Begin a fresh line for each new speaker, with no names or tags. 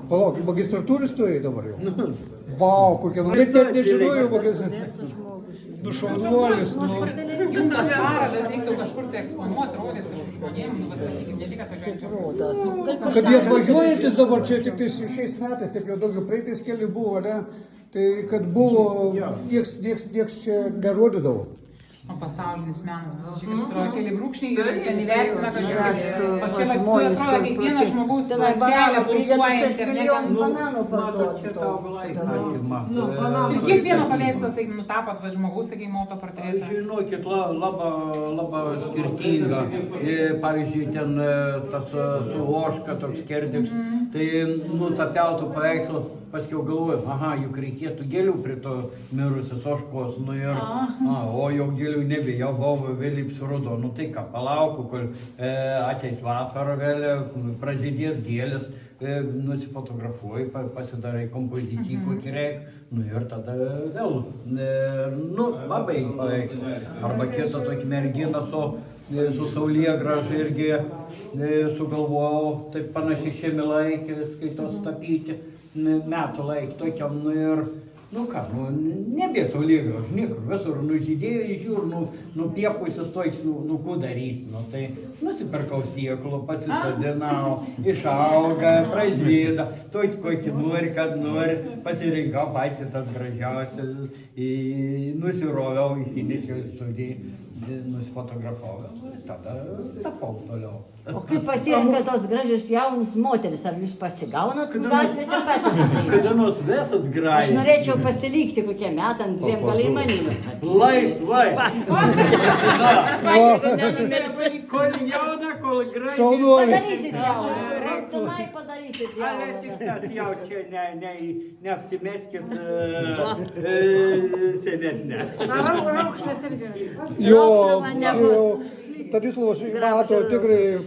Palauk, magistratūrį stojai dabar jau? Vau, kokia, net nežinojau, magistratūrį. Nu šaunuolis, nu.
Jums tas parodas reiktų kažkur tai eksponuoti, rodyti kažkur žmonėms, nu, sakykim, ne tik atvažiuojančiam.
Kad jie atvažiuojantis dabar čia tik šiais metais, taip jau daugiau praeitais keli buvo, ne? Tai kad buvo, nieks čia nerodydavo.
O pasaulinis menas, čia kaip atrodo keli brūkšniai ir ten įvertina kažkaip. O čia atrodo kiekvienas žmogaus ląstelė pulsuojanti ir ir kiekvieno paveikslą, sakykim, nutapot žmogaus, sakykim, autoportretą.
Žinokit, labai skirtinga. Pavyzdžiui, ten tas su ožka, toks kerdiks, tai nutapiau tų paveikslų, paskiau galvoju, aha, juk reikėtų gėlių prie to mirusios ožkos, nu ir, o jau gėlių nebe, jau buvo vėl įpsrudo, nu tai ką, palauku, kol ateis vasara vėl, prasidės gėlės, nusifotografuoji, pasidarai kompoziciją kokį reik, nu ir tada vėl, nu, labai paveikslą. Arba kitą tokį merginą su saulėgrąža irgi sugalvojau, taip panašiai šiame laikė, skaitos tapyti, metų laik tokiam, nu ir, nu ką, nu, nebė saulėgrąža, niekur, visur nužydėjo, žiūr, nupiepusis toks, nu, ko darys, nu, tai nusipirkau sėklų, pasisadinau, išauga, pražyda, toks kokį nori, kad nori, pasirinkau patį tas gražiausias, nusiroviau, įsinešiau į studiją, nusifotografavau, tada tapau toliau.
O kaip pasirenka tos gražios jaunos moteris, ar jūs pasigaunat gatvėse pačios?
Kada nors visas gražiai.
Aš norėčiau pasilikti kokie metant dviem, gal į manimą.
Laisvai. Kol jauna, kol gražiai.
Šaunuolis.
Padarysit jauną, rautonai padarysit
Ale tik
jauną.
tas jau čia neapsimeskit senesnė.
Jo, čia jau Stanislavas mato tikrai